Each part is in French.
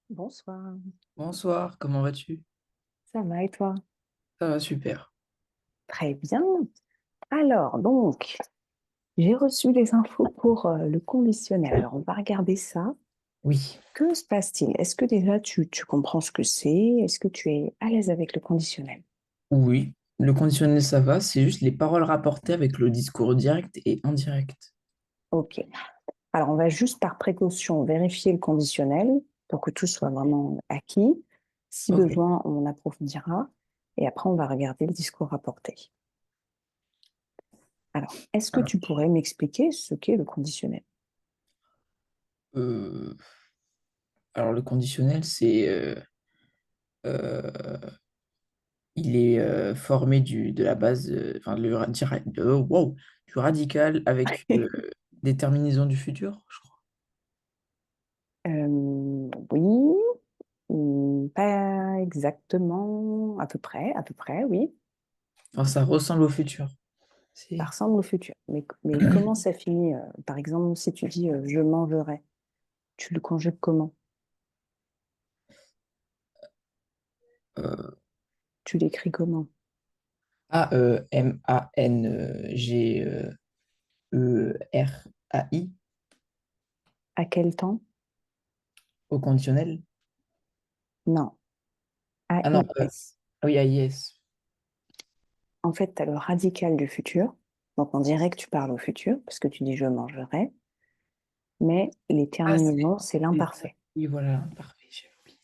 Bonsoir, Bonsoir, comment vas-tu? ça va et toi? Ça va super. Très bien. Alors, donc, j'ai reçu les infos pour le conditionnel. Alors, on va regarder ça. Oui, Que se passe-t-il? Est-ce que déjà tu comprends ce que c'est? Est-ce que tu es à l'aise avec le conditionnel? oui. Le conditionnel, ça va, c'est juste les paroles rapportées avec le discours direct et indirect. Ok. Alors, on va juste par précaution vérifier le conditionnel pour que tout soit vraiment acquis. Si Ok. besoin, on approfondira et après, on va regarder le discours rapporté. Alors, est-ce que Alors, tu pourrais m'expliquer ce qu'est le conditionnel? euh, alors, le conditionnel, euh, il est formé de la base, enfin, wow, du radical avec des terminaisons du futur, je crois. Oui, pas exactement, à peu près, oui. Enfin, ça ressemble au futur. Ça C'est ressemble au futur. Mais comment ça finit? Par exemple, si tu dis je mangerai, tu le conjugues comment? euh, Tu l'écris comment? Mangerai À quel temps? au conditionnel. Non, Ah non, AIS. oui, AIS. En fait, tu as le radical du futur. Donc, on dirait que tu parles au futur, parce que tu dis je mangerai, mais les Ah, terminaisons, c'est l'imparfait. oui, voilà, parfait, j'ai oublié.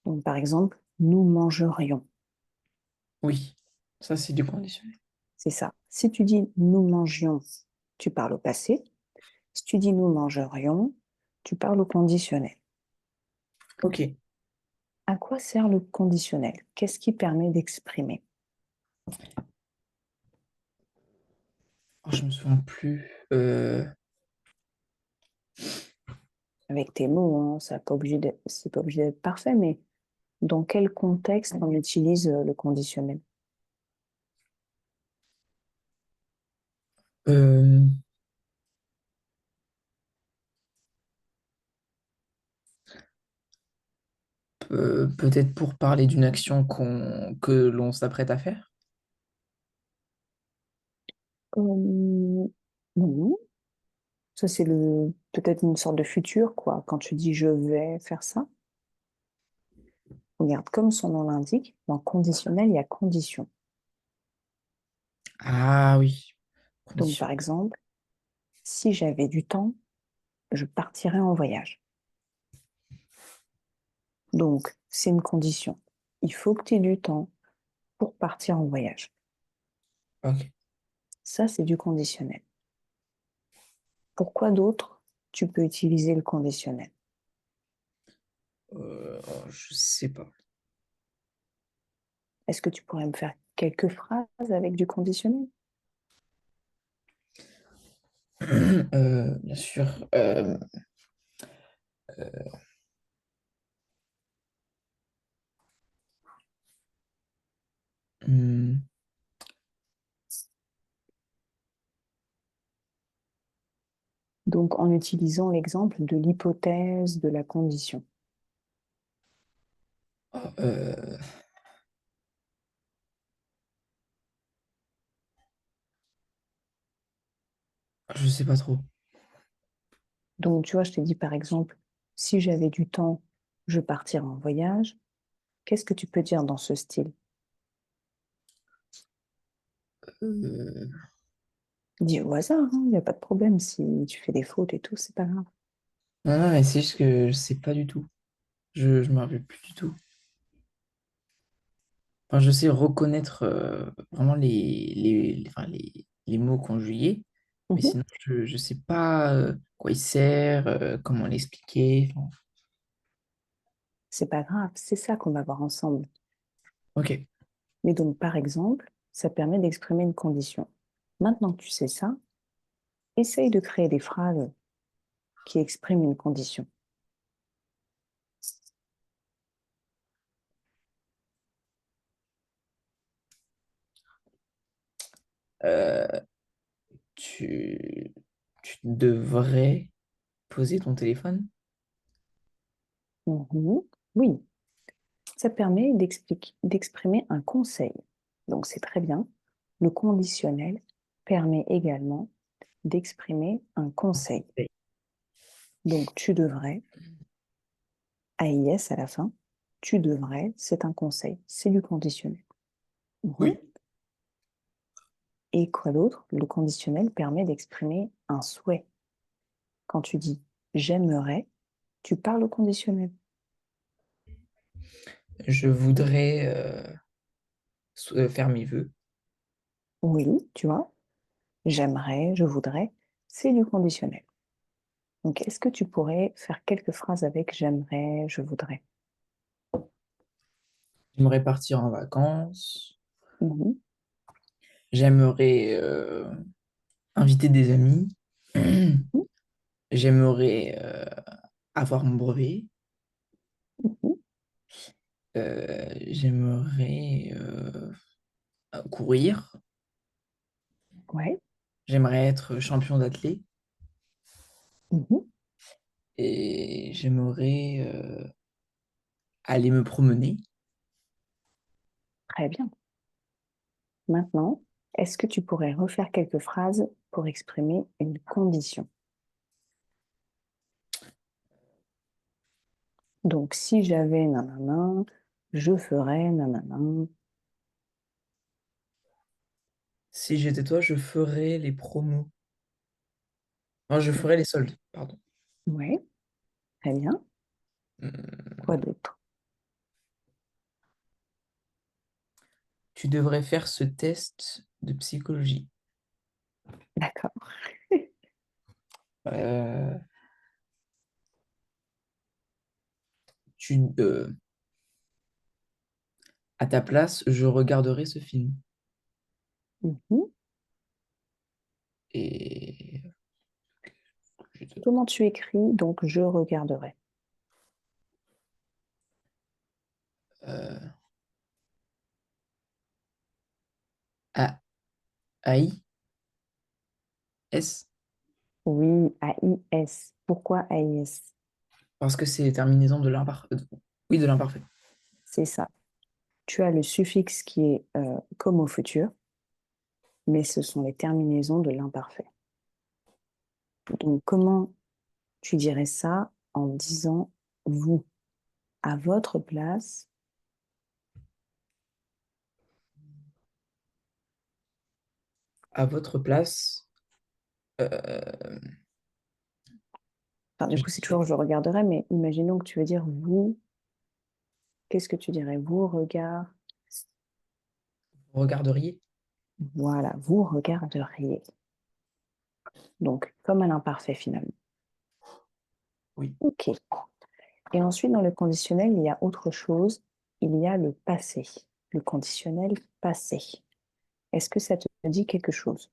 Donc, par exemple, nous mangerions. Oui, ça c'est du conditionnel. C'est ça. Si tu dis nous mangions, tu parles au passé. Si tu dis nous mangerions, tu parles au conditionnel. Ok. À quoi sert le conditionnel? Qu'est-ce qui permet d'exprimer? Oh, je me souviens plus. Avec tes mots, hein, ça pas obligé c'est pas obligé d'être parfait, mais dans quel contexte on utilise le conditionnel? Euh, Peut-être pour parler d'une action que l'on s'apprête à faire. Euh, non, ça c'est le peut-être une sorte de futur, quoi. Quand tu dis je vais faire ça, regarde, comme son nom l'indique, dans conditionnel, il y a condition. Ah oui, Donc, condition. par exemple, si j'avais du temps, je partirais en voyage. Donc, c'est une condition. Il faut que tu aies du temps pour partir en voyage. Ok. Ça, c'est du conditionnel. Pourquoi d'autre tu peux utiliser le conditionnel? Je sais pas. Est-ce que tu pourrais me faire quelques phrases avec du conditionnel? Bien sûr. Hmm, Donc, en utilisant l'exemple de l'hypothèse de la condition. oh, je sais pas trop. Donc, tu vois, je t'ai dit par exemple, si j'avais du temps, je partirais en voyage. Qu'est-ce que tu peux dire dans ce style? Euh, Dis au hasard, il n'y a pas de problème. Si tu fais des fautes et tout, c'est pas grave. Non, non, mais c'est juste que je sais pas du tout. Je me rappelle plus du tout. Enfin, je sais reconnaître vraiment enfin, les mots conjugués, mais Mhm. sinon, je sais pas quoi il sert, comment l'expliquer. Enfin, C'est pas grave, c'est ça qu'on va voir ensemble. ok, Mais donc, par exemple, ça permet d'exprimer une condition. Maintenant que tu sais ça, essaye de créer des phrases qui expriment une condition. Euh, tu, tu devrais poser ton téléphone. Mhm. Oui, ça permet d'exprimer un conseil. Donc, c'est très bien. Le conditionnel permet également d'exprimer un conseil. Donc, tu devrais, AIS à la fin, tu devrais, c'est un conseil, c'est du conditionnel. Mhm. Oui. Et quoi d'autre? Le conditionnel permet d'exprimer un souhait. Quand tu dis j'aimerais, tu parles au conditionnel. Je voudrais faire mes vœux. Oui, tu vois, j'aimerais, je voudrais, c'est du conditionnel. Donc, est-ce que tu pourrais faire quelques phrases avec j'aimerais, je voudrais? J'aimerais partir en vacances. Mhm, J'aimerais inviter des amis. mhm, J'aimerais avoir mon brevet. mhm. J'aimerais courir. Ouais. J'aimerais être champion d'athlète. Mhm. Et j'aimerais aller me promener. Très bien. Maintenant, est-ce que tu pourrais refaire quelques phrases pour exprimer une condition? Donc, si j'avais nanana, je ferais nanana. Si j'étais toi, je ferais les promos. Non, je ferais les soldes, pardon. Ouais, très bien. Hum, Quoi d'autre? Tu devrais faire ce test de psychologie. D'accord. Euh, tu, à ta place, je regarderai ce film. Mhm. Et Comment tu écris? Donc, je regarderai. euh, A I S Oui, AIS. Pourquoi AIS? parce que c'est les terminaisons de l'un par. Oui, de l'imparfait. C'est ça. Tu as le suffixe qui est comme au futur, mais ce sont les terminaisons de l'imparfait. Donc, comment tu dirais ça en disant vous, à votre place? À votre place, euh, Enfin, du je coup, c'est dirais, toujours je regarderai, mais imaginons que tu veux dire vous, qu'est-ce que tu dirais? Vous, regard. vous regarderiez? Voilà, vous regarderiez. Donc, comme à l'imparfait finalement. Oui. OK. Et ensuite, dans le conditionnel, il y a autre chose. Il y a le passé, le conditionnel passé. Est-ce que ça te dit quelque chose?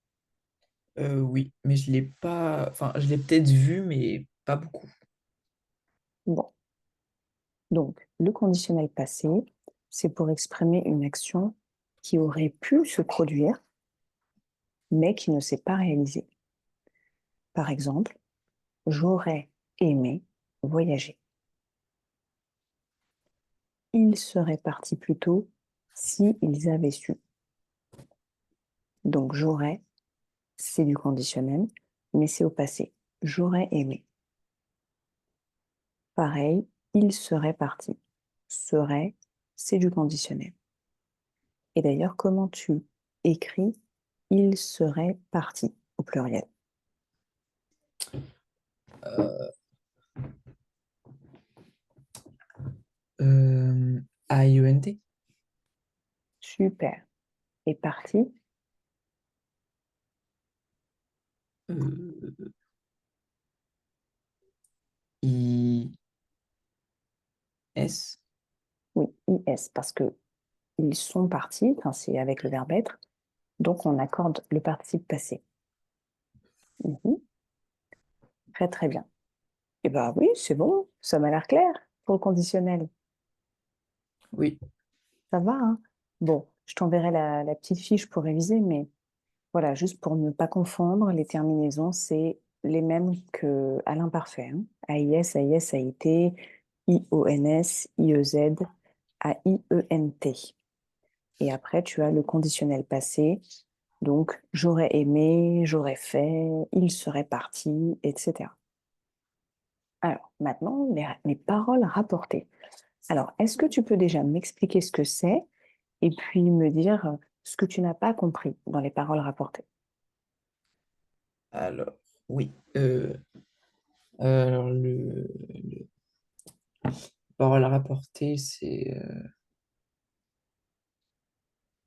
Oui, mais je l'ai pas. Enfin, je l'ai peut-être vu, mais pas beaucoup. Bon, donc le conditionnel passé, c'est pour exprimer une action qui aurait pu se produire, mais qui ne s'est pas réalisée. Par exemple, j'aurais aimé voyager. Ils seraient partis plus tôt si ils avaient su. Donc j'aurais, c'est du conditionnel, mais c'est au passé. J'aurais aimé. Pareil, il serait parti. Serait, c'est du conditionnel. Et d'ailleurs, comment tu écris il serait parti au pluriel? Euh, AIENT? Super. Et parti? Euh, IS? Oui, is, parce que ils sont partis, enfin, c'est avec le verbe être, donc on accorde le participe passé. Mhm. Très très bien. Eh bien oui, c'est bon, ça m'a l'air clair pour le conditionnel. Oui. Ça va, hein? Bon, je t'enverrai la petite fiche pour réviser, mais voilà, juste pour ne pas confondre, les terminaisons, c'est les mêmes que à l'imparfait, hein. AIS, AIS, AIT, IONS, IEZ, AIENT. Et après, tu as le conditionnel passé, donc j'aurais aimé, j'aurais fait, il serait parti, etc. Alors, maintenant, les paroles rapportées. Alors, est-ce que tu peux déjà m'expliquer ce que c'est et puis me dire ce que tu n'as pas compris dans les paroles rapportées? Alors, oui. Alors, le parole à rapporter, c'est.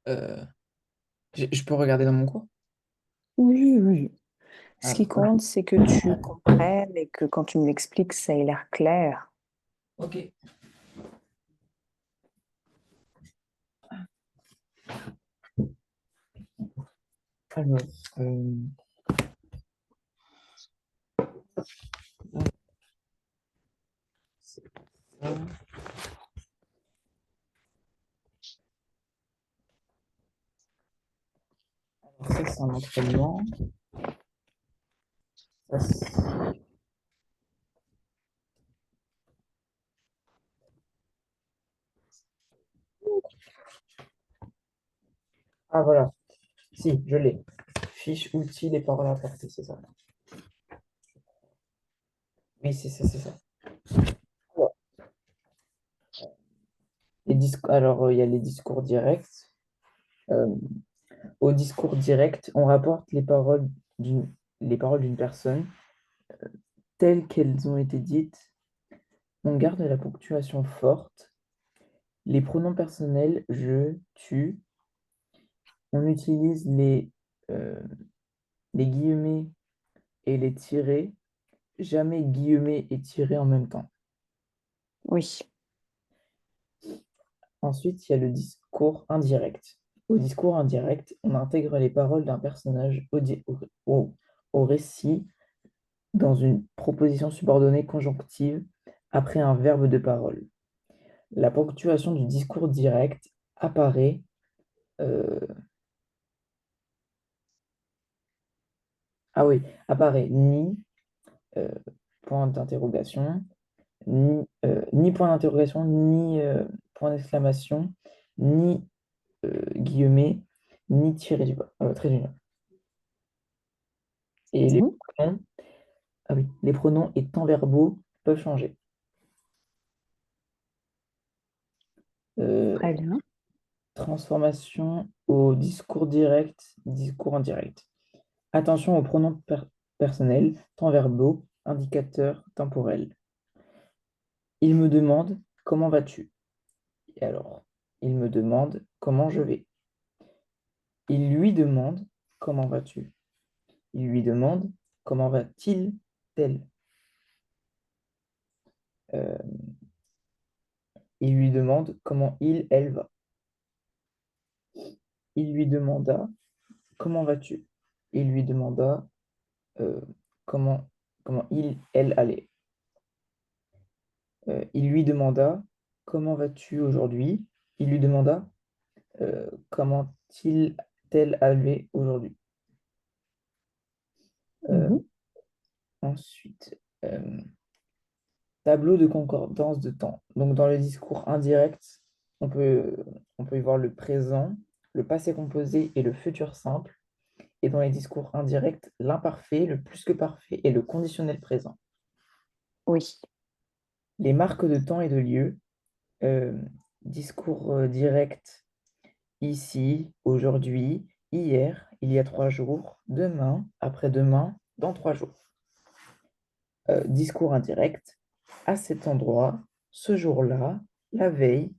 Euh, je peux regarder dans mon cours? Oui, oui. Ce qui Alors, compte, c'est que tu comprennes et que quand tu me l'expliques, ça ait l'air clair. ok. Alors, euh, c'est ça. Alors, ça, c'est un entraînement. Ça, ah, voilà. Si, je l'ai. Fiche, outils, les paroles à apporter, c'est ça. Oui, c'est ça. Alors, il y a les discours directs. Euh, Au discours direct, on rapporte d'une les paroles d'une personne telles qu'elles ont été dites. On garde la ponctuation forte. Les pronoms personnels je, tu. On utilise euh, les guillemets et les tirets. Jamais guillemets et tirets en même temps. Oui, Ensuite, il y a le discours indirect. Au discours indirect, on intègre les paroles d'un personnage au récit dans une proposition subordonnée conjonctive après un verbe de parole. La ponctuation du discours direct apparaît, euh, ah oui, apparaît ni, euh, point d'interrogation, ni point d'interrogation, ni point d'exclamation, ni guillemets, ni trait d'union. Et Mhm. pronoms, ah oui, les pronoms et temps verbaux peuvent changer. Euh, Très bien. Transformation au discours direct, discours indirect. Attention aux pronoms personnels, temps verbaux, indicateurs temporels. Il me demande comment vas-tu? Et alors, il me demande comment je vais. Il lui demande comment vas-tu? Il lui demande comment va-t-il, tel. Euh, il lui demande comment il, elle va. Il lui demanda comment vas-tu? Il lui demanda euh, comment, comment il, elle allait. Il lui demanda comment vas-tu aujourd'hui? Il lui demanda comment il, tel allait aujourd'hui. Euh, Mhm. ensuite, tableau de concordance de temps. Donc, dans le discours indirect, on peut, on peut y voir le présent, le passé composé et le futur simple. Et dans les discours indirects, l'imparfait, le plus que parfait et le conditionnel présent. Oui. Les marques de temps et de lieu, euh, discours direct, ici, aujourd'hui, hier, il y a 3 jours, demain, après-demain, dans 3 jours. Discours indirect, à cet endroit, ce jour-là, la veille,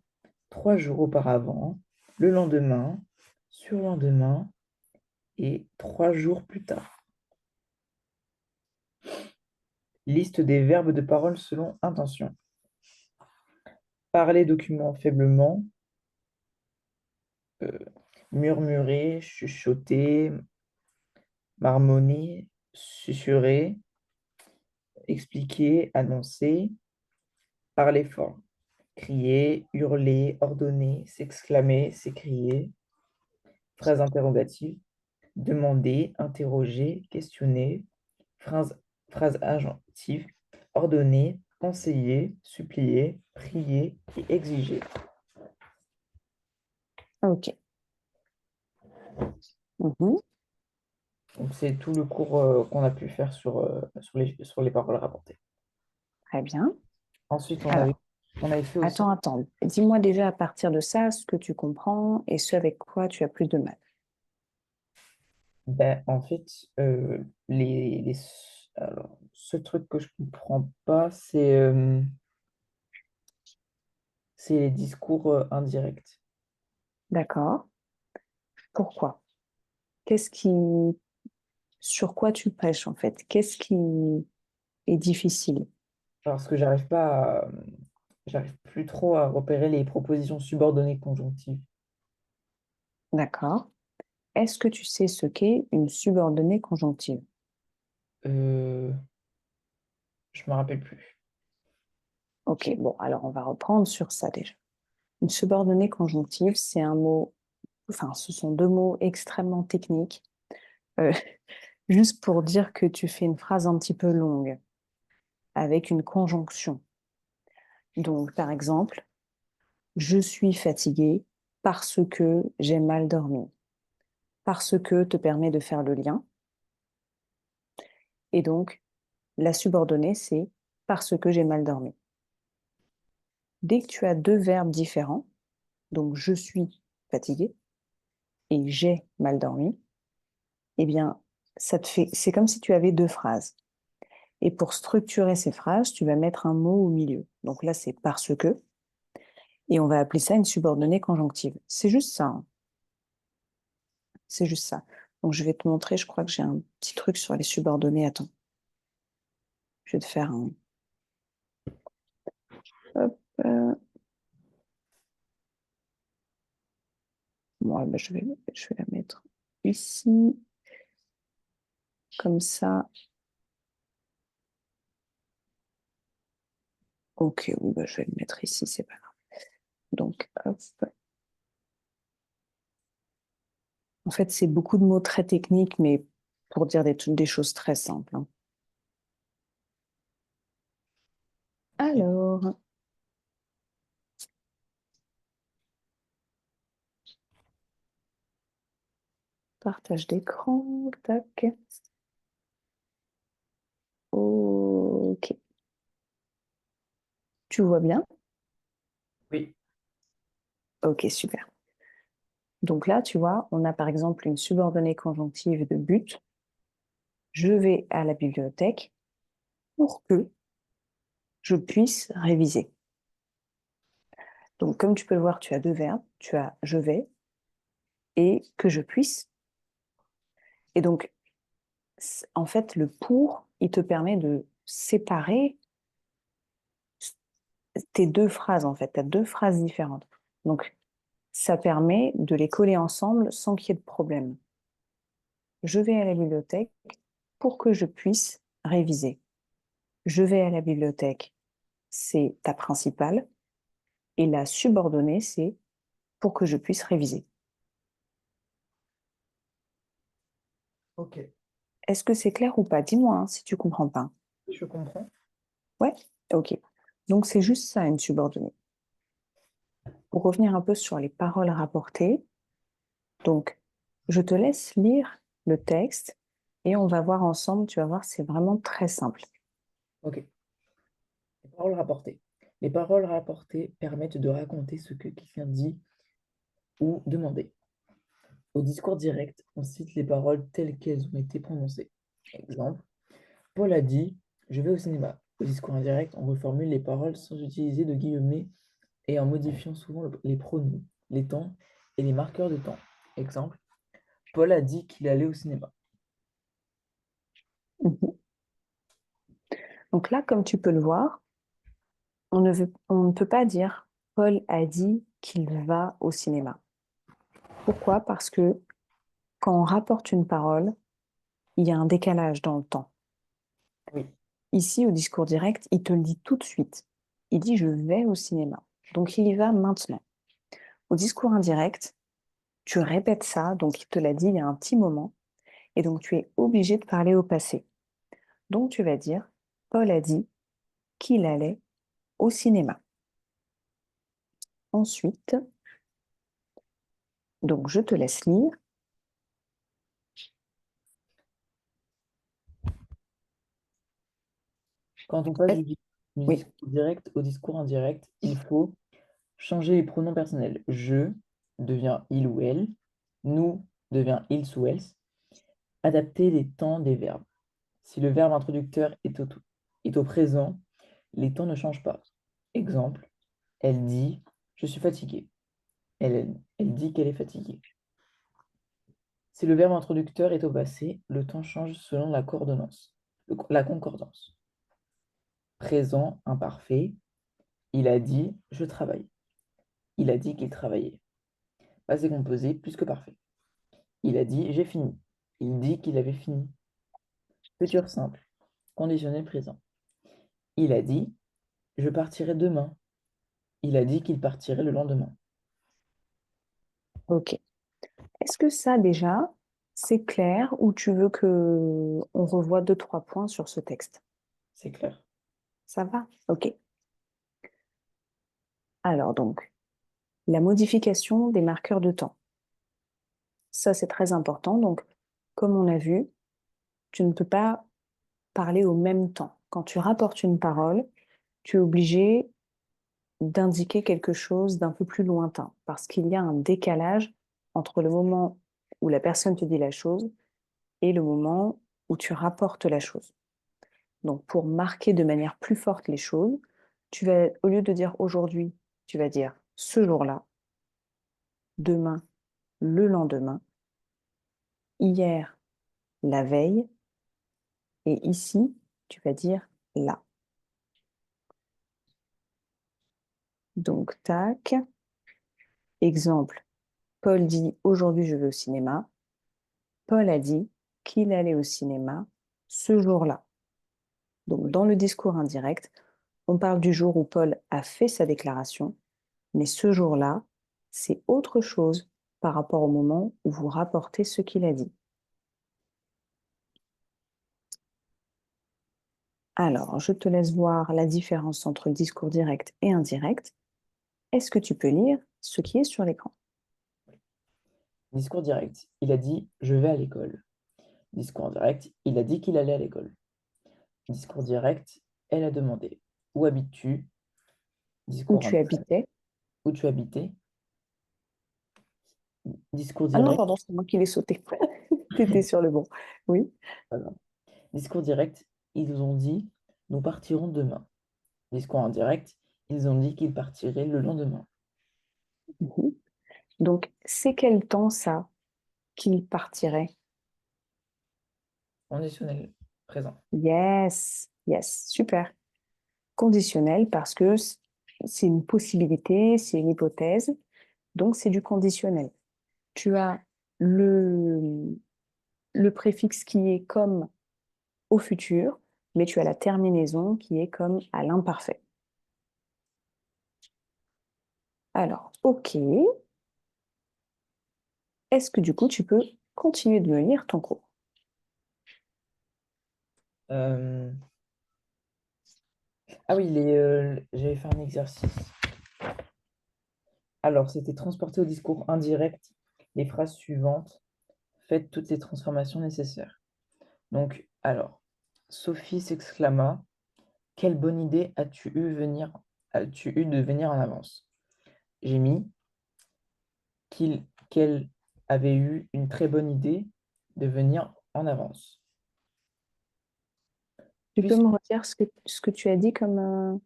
3 jours auparavant, le lendemain, surlendemain et 3 jours plus tard. Liste des verbes de parole selon intention. Parler document faiblement, euh, murmurer, chuchoter, marmonner, susurrer, expliquer, annoncer, parler fort, crier, hurler, ordonner, s'exclamer, s'écrier, phrase interrogative, demander, interroger, questionner, phrase, phrase agentive, ordonner, conseiller, supplier, prier et exiger. Ok. Mhm. Donc, c'est tout le cours qu'on a pu faire sur les paroles rapportées. Très bien. Ensuite, Alors, on avait fait aussi, attends. Dis-moi déjà à partir de ça ce que tu comprends et ce avec quoi tu as plus de mal. ben, en fait, alors, ce truc que je comprends pas, c'est les discours indirects. D'accord. Pourquoi? Qu'est-ce qui, sur quoi tu prêches en fait? Qu'est-ce qui est difficile? Parce que j'arrive plus trop à repérer les propositions subordonnées conjonctives. D'accord. Est-ce que tu sais ce qu'est une subordonnée conjonctive? Euh, je me rappelle plus. Ok, bon, alors on va reprendre sur ça déjà. Une subordonnée conjonctive, c'est un mot, enfin, ce sont deux mots extrêmement techniques, euh, juste pour dire que tu fais une phrase un petit peu longue avec une conjonction. Donc, par exemple, je suis fatiguée parce que j'ai mal dormi. Parce que te permet de faire le lien. Et donc, la subordonnée, c'est parce que j'ai mal dormi. Dès que tu as deux verbes différents, donc je suis fatiguée et j'ai mal dormi, eh bien, c'est comme si tu avais deux phrases. Et pour structurer ces phrases, tu vas mettre un mot au milieu. Donc là, c'est parce que, et on va appeler ça une subordonnée conjonctive. C'est juste ça, hein. C'est juste ça. Donc je vais te montrer, je crois que j'ai un petit truc sur les subordonnées. Attends, je vais te faire un. Hop, moi, ben, je vais la mettre ici, comme ça. Ok, oui, ben, je vais le mettre ici, c'est pas grave. Donc, hop. En fait, c'est beaucoup de mots très techniques, mais pour dire des choses très simples, hein. Alors, partage d'écran, tac. Ok. Tu vois bien? Oui, Ok, super. Donc là, tu vois, on a par exemple une subordonnée conjonctive de but. Je vais à la bibliothèque pour que je puisse réviser. Donc, comme tu peux le voir, tu as deux verbes. Tu as je vais et que je puisse. Et donc, en fait, le pour, il te permet de séparer tes deux phrases, en fait. Tu as deux phrases différentes. Donc, ça permet de les coller ensemble sans qu'il y ait de problème. Je vais à la bibliothèque pour que je puisse réviser. Je vais à la bibliothèque, c'est ta principale. Et la subordonnée, c'est pour que je puisse réviser. ok, Est-ce que c'est clair ou pas? Dis-moi hein, si tu comprends pas. je comprends. Ouais? Ok. Donc, c'est juste ça, une subordonnée. Pour revenir un peu sur les paroles rapportées, donc, je te laisse lire le texte et on va voir ensemble, tu vas voir, c'est vraiment très simple. Ok. Les paroles rapportées. Les paroles rapportées permettent de raconter ce que quelqu'un dit ou demandé. Au discours direct, on cite les paroles telles qu'elles ont été prononcées. Exemple, Paul a dit, je vais au cinéma. Au discours indirect, on reformule les paroles sans utiliser de guillemets et en modifiant souvent les pronoms, les temps et les marqueurs de temps. Exemple, Paul a dit qu'il allait au cinéma. Mhm. Donc là, comme tu peux le voir, on ne peut pas dire Paul a dit qu'il va au cinéma. Pourquoi? Parce que quand on rapporte une parole, il y a un décalage dans le temps. Oui, Ici, au discours direct, il te le dit tout de suite. Il dit je vais au cinéma. Donc il y va maintenant. Au discours indirect, tu répètes ça, donc il te l'a dit il y a un petit moment, et donc tu es obligé de parler au passé. Donc tu vas dire Paul a dit qu'il allait au cinéma. Ensuite, donc je te laisse lire. quand on passe du Oui, discours direct au discours indirect, il faut changer les pronoms personnels. Je devient il ou elle. Nous devient ils ou elles. Adapter les temps des verbes. Si le verbe introducteur est au présent, les temps ne changent pas. Exemple, elle dit je suis fatiguée. Elle dit qu'elle est fatiguée. Si le verbe introducteur est au passé, le temps change selon la concordance. Présent imparfait, il a dit je travaille. Il a dit qu'il travaillait. Passé composé plus que parfait. Il a dit j'ai fini. Il dit qu'il avait fini. Futur simple. Conditionnel présent. Il a dit je partirai demain. Il a dit qu'il partirait le lendemain. ok. Est-ce que ça déjà, c'est clair ou tu veux que on revoie deux, trois points sur ce texte? C'est clair. Ça va? Ok. Alors donc, la modification des marqueurs de temps. Ça, c'est très important. Donc, comme on a vu, tu ne peux pas parler au même temps. Quand tu rapportes une parole, tu es obligé d'indiquer quelque chose d'un peu plus lointain parce qu'il y a un décalage entre le moment où la personne te dit la chose et le moment où tu rapportes la chose. Donc, pour marquer de manière plus forte les choses, tu vas, au lieu de dire aujourd'hui, tu vas dire ce jour-là, demain, le lendemain, hier, la veille, et ici, tu vas dire là. Donc, tac. Exemple, Paul dit aujourd'hui je vais au cinéma. Paul a dit qu'il allait au cinéma ce jour-là. Donc, dans le discours indirect, on parle du jour où Paul a fait sa déclaration, mais ce jour-là, c'est autre chose par rapport au moment où vous rapportez ce qu'il a dit. Alors, je te laisse voir la différence entre discours direct et indirect. Est-ce que tu peux lire ce qui est sur l'écran? Discours direct. Il a dit je vais à l'école. Discours indirect. Il a dit qu'il allait à l'école. Discours direct. Elle a demandé où habites-tu? Où Discours tu indirect. habitais? Où tu habitais? Discours Ah non, direct. pardon, c'est moi qui l'ai sauté. Tu étais sur le bon. Oui. Voilà. Discours direct. Ils ont dit nous partirons demain. Discours indirect. Ils ont dit qu'ils partiraient le lendemain. Mhm. Donc, c'est quel temps ça qu'il partirait? Conditionnel. Présent. Yes, yes, super. Conditionnel parce que c'est une possibilité, c'est une hypothèse, donc c'est du conditionnel. Tu as le, le préfixe qui est comme au futur, mais tu as la terminaison qui est comme à l'imparfait. Alors, ok, est-ce que du coup tu peux continuer de me lire ton cours? Euh, Ah oui, j'avais fait un exercice. Alors, c'était transporter au discours indirect les phrases suivantes. Faites toutes les transformations nécessaires. Donc, alors, Sophie s'exclama, quelle bonne idée as-tu eu de venir en avance? J'ai mis qu'elle avait eu une très bonne idée de venir en avance. Tu peux Puisque me redire ce que tu as dit comme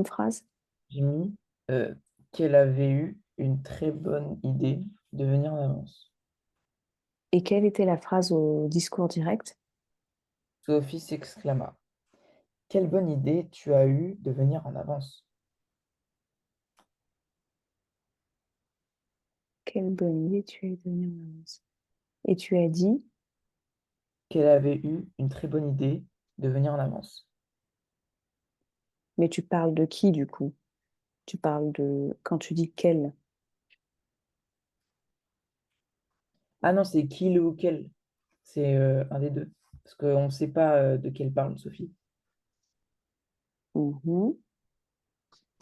phrase? j'ai mis euh, qu'elle avait eu une très bonne idée de venir en avance. Et quelle était la phrase au discours direct? Sophie s'exclama. Quelle bonne idée tu as eue de venir en avance. Quelle bonne idée tu as eu de venir en avance. Et tu as dit, Qu'elle avait eu une très bonne idée de venir en avance. mais tu parles de qui du coup? Tu parles de, quand tu dis quelle. Ah non, c'est qui, le ou quel. C'est un des deux. Parce qu'on ne sait pas de quelle parle Sophie. Mhm.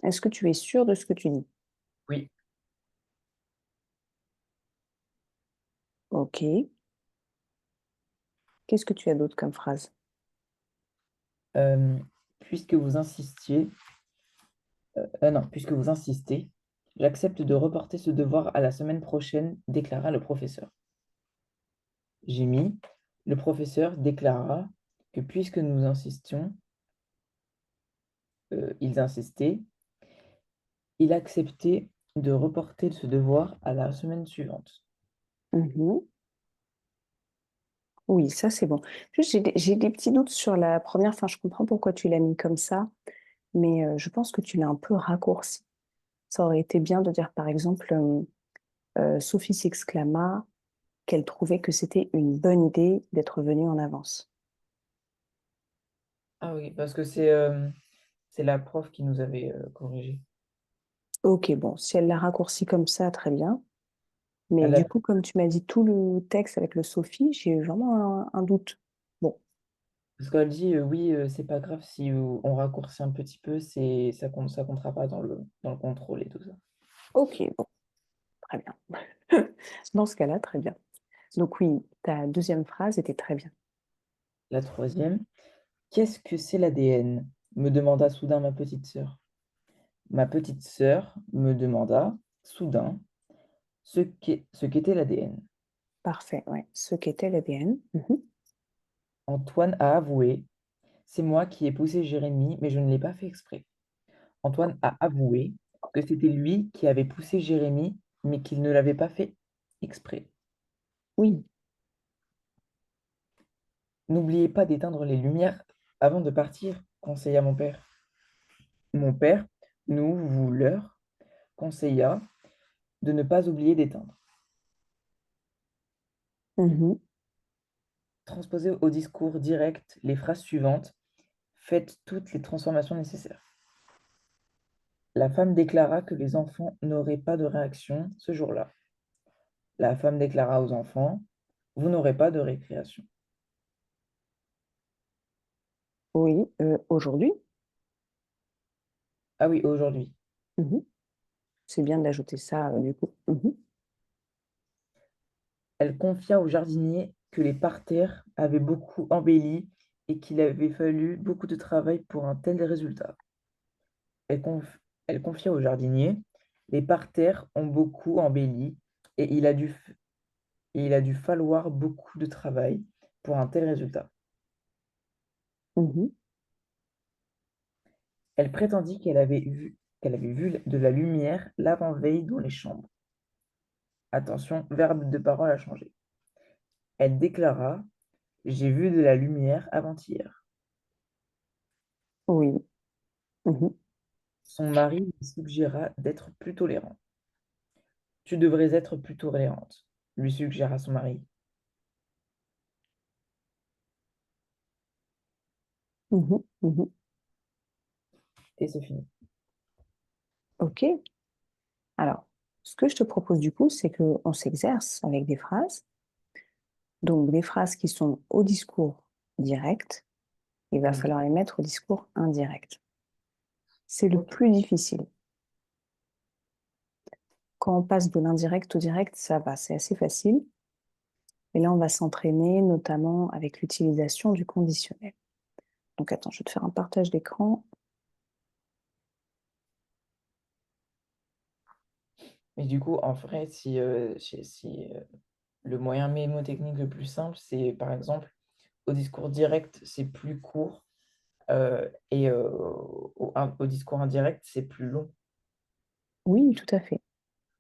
Est-ce que tu es sûr de ce que tu dis? Oui. Ok. Qu'est-ce que tu as d'autre comme phrase? Euh, puisque vous insistiez, non, puisque vous insistez, j'accepte de reporter ce devoir à la semaine prochaine, déclara le professeur. J'ai mis, le professeur déclara que puisque nous insistions, ils insistaient, il acceptait de reporter ce devoir à la semaine suivante. Mhm. Oui, ça c'est bon. Juste, j'ai des petits doutes sur la première. Enfin, je comprends pourquoi tu l'as mis comme ça, mais je pense que tu l'as un peu raccourci. Ça aurait été bien de dire, par exemple, Sophie s'exclama qu'elle trouvait que c'était une bonne idée d'être venue en avance. Ah oui, parce que c'est la prof qui nous avait corrigé. Ok, bon, si elle l'a raccourci comme ça, très bien. Mais Elle du a- coup, comme tu m'as dit tout le texte avec le Sophie, j'ai eu vraiment un doute. Bon, Parce qu'elle dit oui, c'est pas grave si on raccourcit un petit peu, ça comptera pas dans le contrôle et tout ça. ok, bon, très bien. Dans ce cas-là, très bien. Donc oui, ta deuxième phrase était très bien. La troisième, qu'est-ce que c'est l'ADN? Me demanda soudain ma petite sœur. Ma petite sœur me demanda soudain ce qu'était l'ADN. Parfait, ouais. Ce qu'était l'ADN. Mhm. Antoine a avoué, c'est moi qui ai poussé Jérémie, mais je ne l'ai pas fait exprès. Antoine a avoué que c'était lui qui avait poussé Jérémie, mais qu'il ne l'avait pas fait exprès. Oui. N'oubliez pas d'éteindre les lumières avant de partir, conseilla mon père. Mon père nous leur conseilla de ne pas oublier d'éteindre. Mhm. Transposez au discours direct les phrases suivantes. Faites toutes les transformations nécessaires. La femme déclara que les enfants n'auraient pas de réaction ce jour-là. La femme déclara aux enfants, vous n'aurez pas de récréation. Oui, aujourd'hui. Ah oui, aujourd'hui. Mhm. C'est bien d'ajouter ça, du coup. Mhm. Elle confia au jardinier que les parterres avaient beaucoup embelli et qu'il avait fallu beaucoup de travail pour un tel résultat. Elle, conf- Elle confia au jardinier, les parterres ont beaucoup embelli et il a dû falloir beaucoup de travail pour un tel résultat. Mhm. Elle prétendit qu'elle avait vu de la lumière l'avant-veille dans les chambres. Attention, verbe de parole a changé. Elle déclara, j'ai vu de la lumière avant-hier. Oui. Mhm. Son mari lui suggéra d'être plus tolérant. Tu devrais être plus tolérante, lui suggéra son mari. Mhm. Mhm. Et c'est fini. OK. Alors, ce que je te propose du coup, c'est qu'on s'exerce avec des phrases. Donc, des phrases qui sont au discours direct, il va Ok. falloir les mettre au discours indirect. C'est le Ok. plus difficile. Quand on passe de l'indirect au direct, ça va, c'est assez facile. Et là, on va s'entraîner notamment avec l'utilisation du conditionnel. Donc, attends, je vais te faire un partage d'écran. Mais du coup, en vrai, si le moyen mnémotechnique le plus simple, c'est par exemple au discours direct, c'est plus court au discours indirect, c'est plus long. Oui, tout à fait.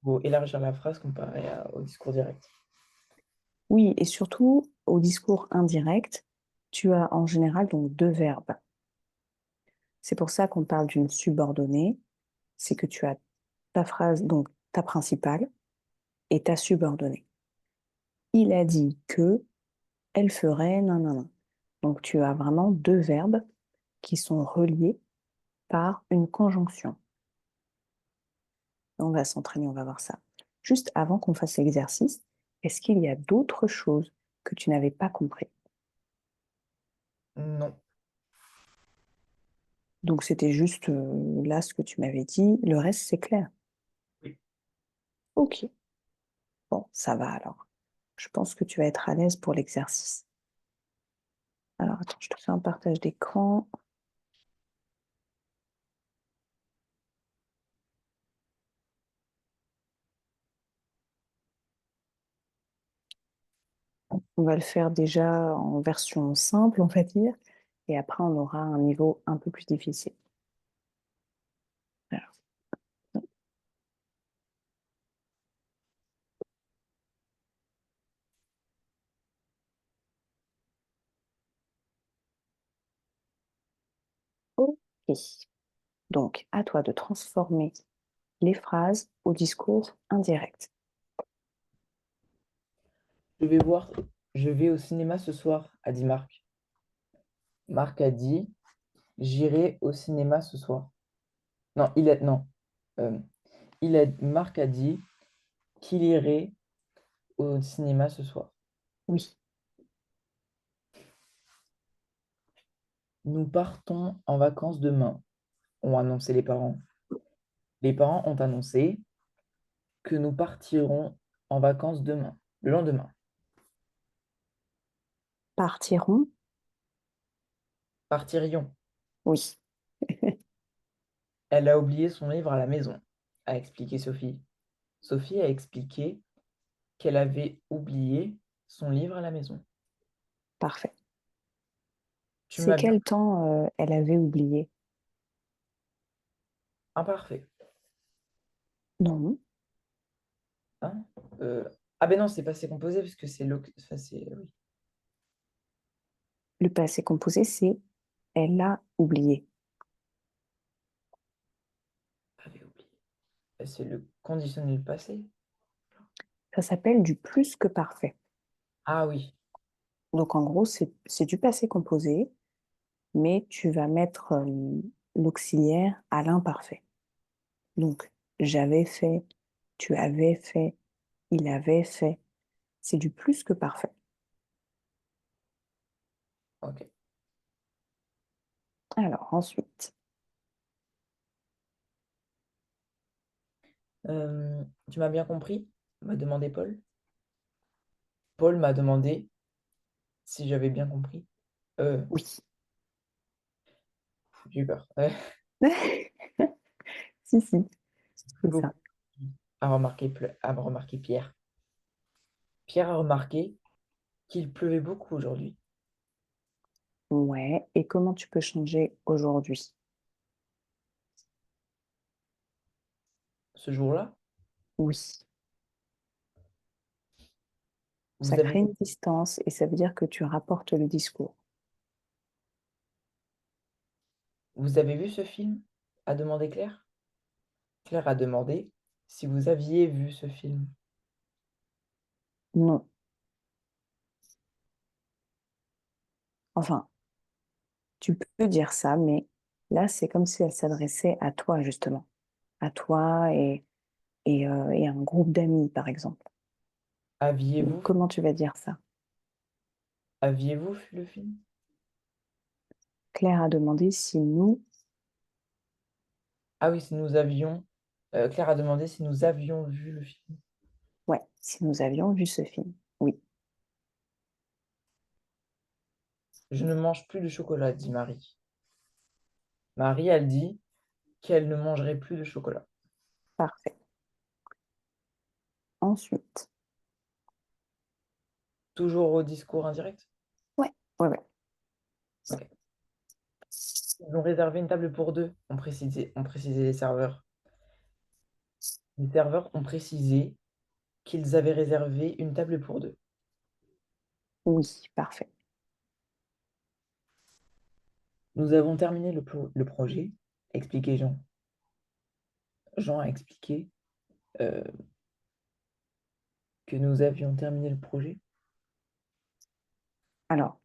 Il faut élargir la phrase au discours direct. Oui, et surtout, au discours indirect, tu as en général donc deux verbes. C'est pour ça qu'on parle d'une subordonnée. C'est que tu as ta phrase, donc ta principale, et ta subordonnée. Il a dit que, elle ferait, nanana. Donc tu as vraiment deux verbes qui sont reliés par une conjonction. On va s'entraîner, on va voir ça. Juste avant qu'on fasse l'exercice, est-ce qu'il y a d'autres choses que tu n'avais pas compris? Non. Donc c'était juste là ce que tu m'avais dit. Le reste, c'est clair. Oui. Ok, bon, ça va alors. Je pense que tu vas être à l'aise pour l'exercice. Alors attends, je te fais un partage d'écran. On va le faire déjà en version simple, on va dire, et après on aura un niveau un peu plus difficile. Alors, ok. Donc, à toi de transformer les phrases au discours indirect. Je vais voir, je vais au cinéma ce soir, a dit Marc. Marc a dit, j'irai au cinéma ce soir. Non. Euh, Marc a dit qu'il irait au cinéma ce soir. Oui, Nous partons en vacances demain, ont annoncé les parents. Les parents ont annoncé que nous partirons en vacances demain, le lendemain. partiront. Partirions. Oui, Elle a oublié son livre à la maison, a expliqué Sophie. Sophie a expliqué qu'elle avait oublié son livre à la maison. parfait. Tu C'est m'as bien. quel temps elle avait oublié? Imparfait. Non, Hein. Ah ben non, c'est passé composé parce que enfin, oui, le passé composé, c'est elle a oublié. avait oublié. C'est le conditionnel passé. Ça s'appelle du plus que parfait. Ah oui. Donc en gros, c'est du passé composé, mais tu vas mettre l'auxiliaire à l'imparfait. Donc, j'avais fait, tu avais fait, il avait fait. C'est du plus que parfait. Ok. Alors, ensuite, Tu m'as bien compris? M'a demandé Paul. Paul m'a demandé si j'avais bien compris. Euh, oui. j'ai eu peur. Si, si, c'est ça. Beaucoup a remarqué Pierre. Pierre a remarqué qu'il pleuvait beaucoup aujourd'hui. Ouais. Et comment tu peux changer aujourd'hui? Ce jour-là, Oui. Ça vous crée avez, une distance et ça veut dire que tu rapportes le discours. vous avez vu ce film? A demandé Claire. Claire a demandé si vous aviez vu ce film. Non. Enfin, tu peux dire ça, mais là, c'est comme si elle s'adressait à toi, justement. À toi et à un groupe d'amis, par exemple. Donc, Aviez-vous, comment tu vas dire ça? aviez-vous vu le film? Claire a demandé si nous, Ah oui, si nous avions. Claire a demandé si nous avions vu le film. ouais, si nous avions vu ce film. Oui, Je ne mange plus de chocolat, dit Marie. Marie, elle dit qu'elle ne mangerait plus de chocolat. parfait. Ensuite, Toujours au discours indirect? ouais, ouais, ouais. Ok. Ils ont réservé une table pour deux, ont précisé les serveurs. Les serveurs ont précisé qu'ils avaient réservé une table pour deux. Oui, parfait. Nous avons terminé le projet, expliquait Jean. Jean a expliqué euh, que nous avions terminé le projet. Alors,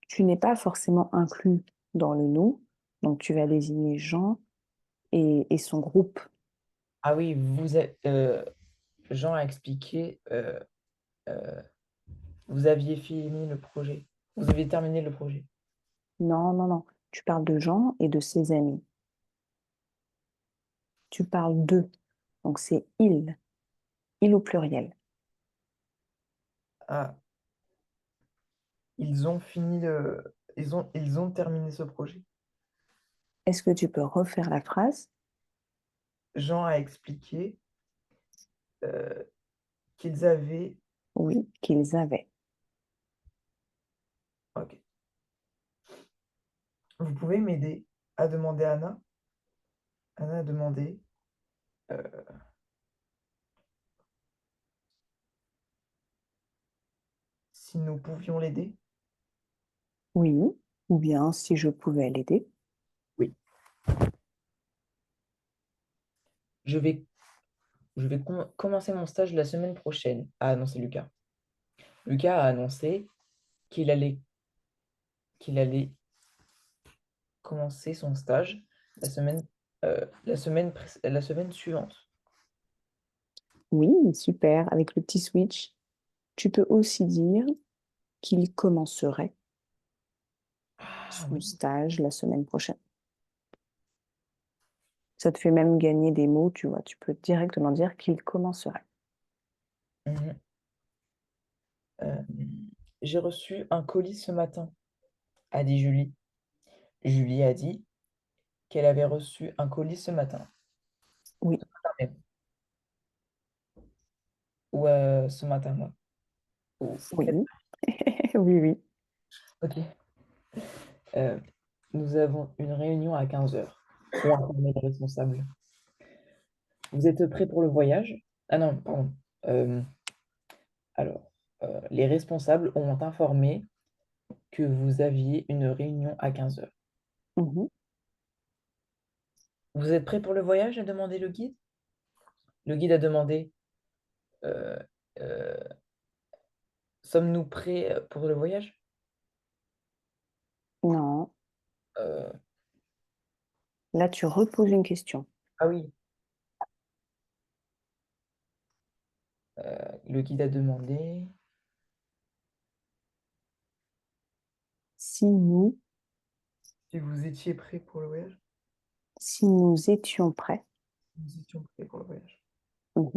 tu n'es pas forcément inclus dans le nous, donc tu vas désigner Jean et son groupe. Ah oui, Jean a expliqué, euh, vous aviez fini le projet. Vous aviez terminé le projet. Non, non, non. Tu parles de Jean et de ses amis. Tu parles d'eux. Donc c'est il au pluriel. Ah, ils ont terminé ce projet. Est-ce que tu peux refaire la phrase? Jean a expliqué euh, qu'ils avaient. Oui, qu'ils avaient. Ok. Vous pouvez m'aider à demander à Anna? Anna a demandé si nous pouvions l'aider. Oui, ou bien si je pouvais l'aider. Oui. Je vais, je vais commencer mon stage la semaine prochaine, a annoncé Lucas. Lucas a annoncé qu'il allait, qu'il allait commencer son stage la semaine, la semaine suivante. Oui, super. Avec le petit switch, tu peux aussi dire qu'il commencerait Ah son oui. stage la semaine prochaine. Ça te fait même gagner des mots, tu vois. Tu peux directement dire qu'il commencerait. Mhm. Euh, j'ai reçu un colis ce matin, a dit Julie. Julie a dit qu'elle avait reçu un colis ce matin. Oui, Ah, ou ce matin-là. oui, oui, oui. Ok. Euh, nous avons une réunion à 15 heures. Ont informé les responsables. Vous êtes prêts pour le voyage? Ah non, pardon. Euh, alors, les responsables ont informé que vous aviez une réunion à 15 heures. Mhm. Vous êtes prêts pour le voyage? A demandé le guide. Le guide a demandé euh, euh, sommes-nous prêts pour le voyage? Non, Euh, là, tu reposes une question. ah oui, le guide a demandé. Si nous, Si vous étiez prêt pour le voyage? Si nous étions prêts. Nous étions prêts pour le voyage. Mhm.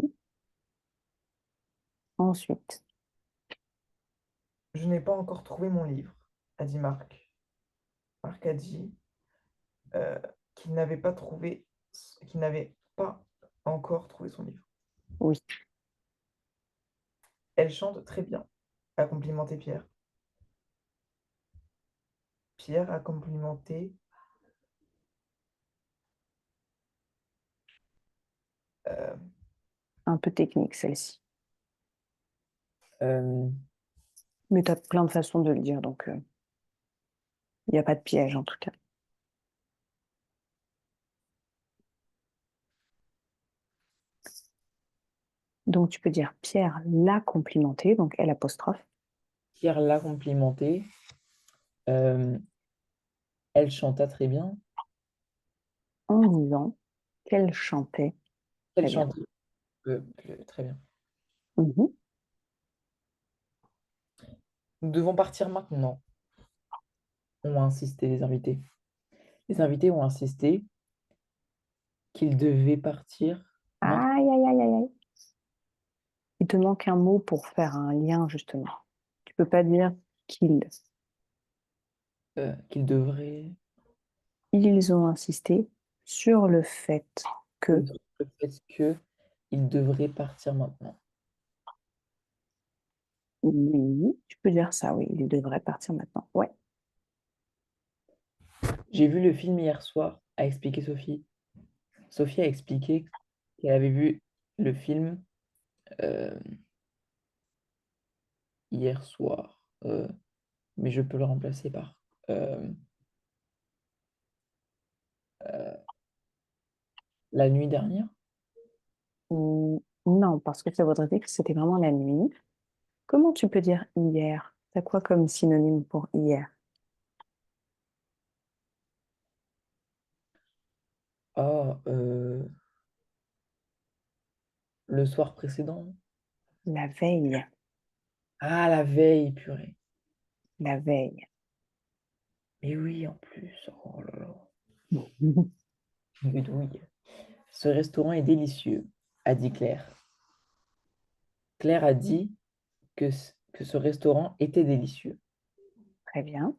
Ensuite, Je n'ai pas encore trouvé mon livre, a dit Marc. Marc a dit euh, qu'il n'avait pas trouvé, qu'il n'avait pas encore trouvé son livre. oui. Elle chante très bien, a complimenté Pierre. Pierre a complimenté euh, Un peu technique celle-ci. euh, Mais tu as plein de façons de le dire, donc il n'y a pas de piège en tout cas. Donc tu peux dire Pierre l'a complimenté, donc L apostrophe, Pierre l'a complimenté. Euh, Elle chanta très bien. en disant qu'elle chantait Elle très bien. chantait très bien. Mhm. Nous devons partir maintenant, ont insisté les invités. Les invités ont insisté qu'ils devaient partir maintenant, Aïe, aïe, aïe, aïe, aïe. Il te manque un mot pour faire un lien, justement. Tu peux pas dire qu'ils. qu'ils devraient, Ils ont insisté sur le fait que. sur le fait qu'ils devraient partir maintenant. Oui, tu peux dire ça, oui. Ils devraient partir maintenant. Ouais. J'ai vu le film hier soir, a expliqué Sophie. Sophie a expliqué qu'elle avait vu le film euh, hier soir, mais je peux le remplacer par euh, la nuit dernière. Non, parce que ça voudrait dire que c'était vraiment la nuit. Comment tu peux dire hier? T'as quoi comme synonyme pour hier? Ah, le soir précédent. La veille. Ah, la veille, purée. La veille. Mais oui, en plus. Oh là là. Bidouille. Ce restaurant est délicieux, a dit Claire. Claire a dit que ce restaurant était délicieux. Très bien.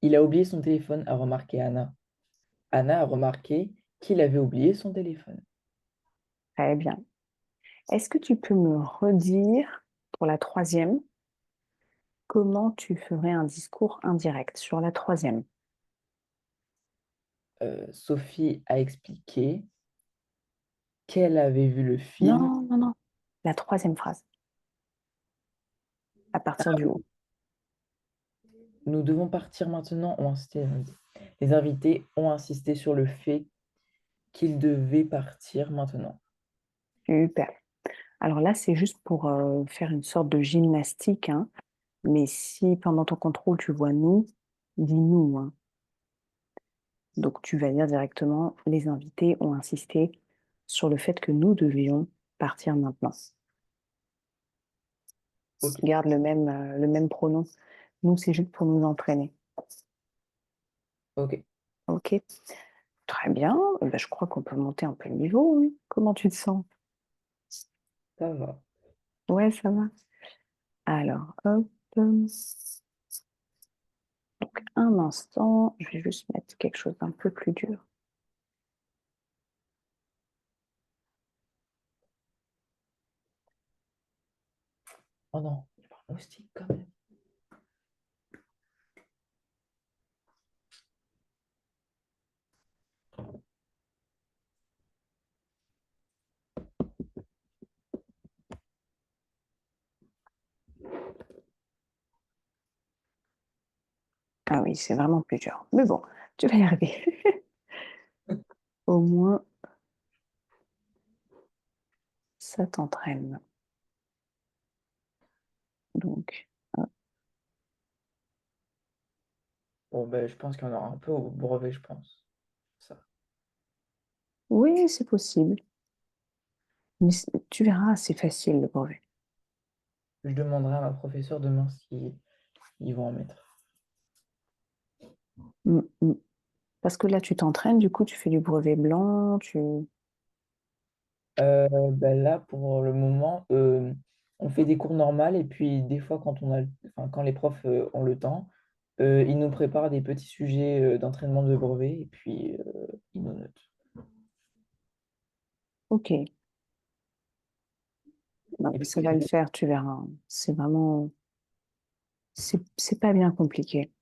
Il a oublié son téléphone, a remarqué Anna. Anna a remarqué qu'il avait oublié son téléphone. Très bien. Est-ce que tu peux me redire pour la troisième comment tu ferais un discours indirect sur la troisième? Sophie a expliqué qu'elle avait vu le film. Non, non, non. La troisième phrase, à partir du haut. Nous devons partir maintenant, ont insisté les invités. Les invités ont insisté sur le fait qu'ils devaient partir maintenant. Super. Alors là, c'est juste pour faire une sorte de gymnastique, hein. Mais si pendant ton contrôle, tu vois nous, dis nous, hein. Donc tu vas dire directement, les invités ont insisté sur le fait que nous devions partir maintenant. Ok, Garde le même pronom. Nous, c'est juste pour nous entraîner. ok, Ok, très bien. Ben, je crois qu'on peut monter un peu le niveau, oui. Comment tu te sens? ça va. Ouais, ça va. Alors, hop. Donc, un instant, je vais juste mettre quelque chose d'un peu plus dur. Oh non, il y a pas un moustique quand même. Ah oui, c'est vraiment plus dur. Mais bon, tu vas y arriver. Au moins, ça t'entraîne. Donc, Bon, ben, je pense qu'il y en aura un peu au brevet, je pense. Ça. oui, c'est possible. Mais tu verras, c'est facile le brevet. Je demanderai à ma professeure demain si ils vont en mettre. Mm, mm. Parce que là, tu t'entraînes, du coup, tu fais du brevet blanc, tu... Ben là, pour le moment, on fait des cours normaux et puis des fois, enfin, quand les profs ont le temps, ils nous préparent des petits sujets d'entraînement de brevet et puis ils nous notent. Ok, non, Et mais ça puis, va le faire, tu verras. C'est vraiment... C'est pas bien compliqué.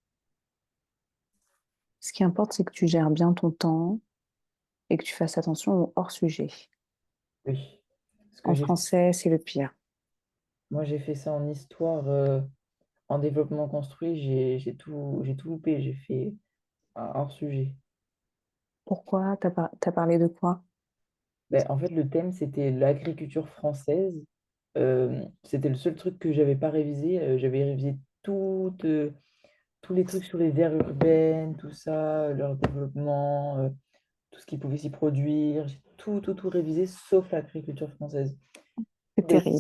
Ce qui importe, c'est que tu gères bien ton temps et que tu fasses attention au hors-sujet. oui. Ce que En j'ai fait, français, c'est le pire. moi, j'ai fait ça en histoire, en développement construit, j'ai tout loupé, j'ai fait un hors-sujet. Pourquoi? T'as parlé de quoi? Ben, en fait, le thème, c'était l'agriculture française. C'était le seul truc que j'avais pas révisé. J'avais révisé tous les trucs sur les aires urbaines, tout ça, leur développement, tout ce qui pouvait s'y produire. J'ai tout révisé, sauf l'agriculture française. C'est terrible.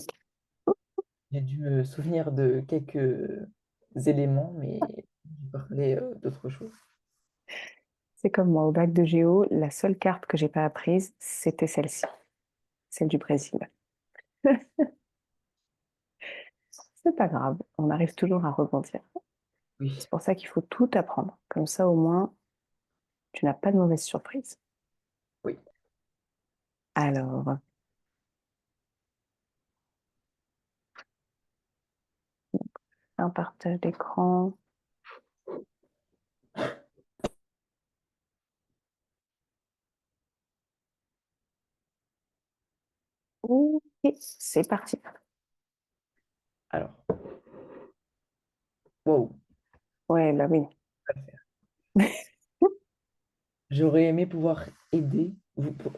J'ai dû me souvenir de quelques éléments, mais j'ai parlé d'autre chose. C'est comme moi, au bac de géo, la seule carte que j'ai pas apprise, c'était celle-ci, celle du Brésil. C'est pas grave, on arrive toujours à rebondir. Oui, C'est pour ça qu'il faut tout apprendre. Comme ça, au moins, tu n'as pas de mauvaise surprise. oui. Alors, un partage d'écran. Ok, c'est parti. Alors, wow. Ouais, bah oui. J'aurais aimé pouvoir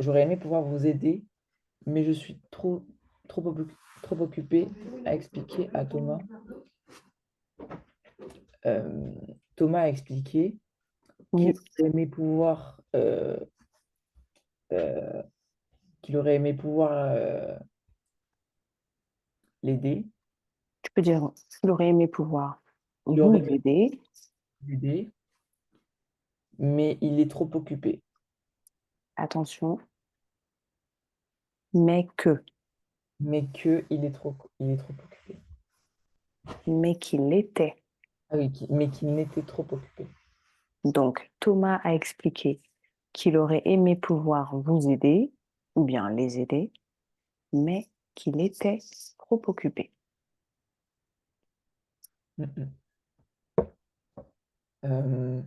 j'aurais aimé pouvoir vous aider, mais je suis trop occupé à expliquer à Thomas. Euh, Thomas a expliqué qu'il Oui, aurait aimé euh, qu'il aurait aimé pouvoir l'aider. tu peux dire, il aurait aimé pouvoir Il vous aurait aimé aider. l'aider, mais il est trop occupé. Attention, mais que, Mais que il est trop occupé. mais qu'il était. Ah oui, mais qu'il n'était trop occupé. Donc, Thomas a expliqué qu'il aurait aimé pouvoir vous aider, ou bien les aider, mais qu'il était trop occupé. Mm, mm. Euh,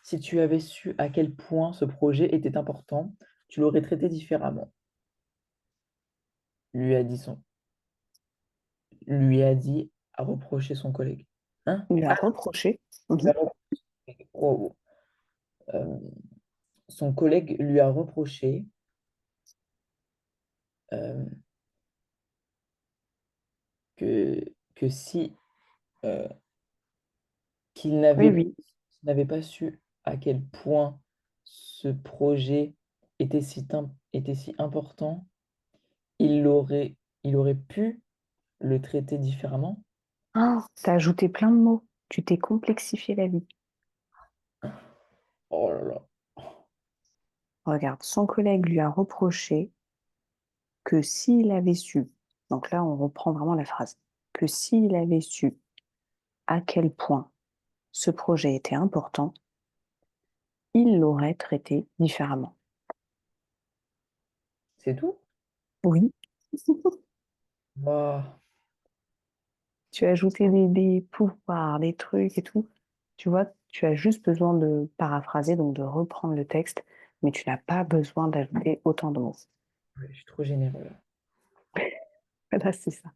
Si tu avais su à quel point ce projet était important, tu l'aurais traité différemment, lui a dit lui a dit à reprocher son collègue. Hein? Il lui a reproché. Il a Mhm. reproché. Oh, oh. Son collègue lui a reproché euh, que si euh, qu'il Oui, oui. n'avait pas su à quel point ce projet était si important, il aurait pu le traiter différemment. Ah, t'as ajouté plein de mots. Tu t'es complexifié la vie. Oh là là. Regarde, son collègue lui a reproché que s'il avait su, donc là on reprend vraiment la phrase, que s'il avait su à quel point ce projet était important, il l'aurait traité différemment. C'est tout? Oui, Waouh. tu as ajouté des pouvoirs, des trucs et tout. Tu vois, tu as juste besoin de paraphraser, donc de reprendre le texte, mais tu n'as pas besoin d'ajouter autant de mots. Ouais, je suis trop généreux là. Là, c'est ça.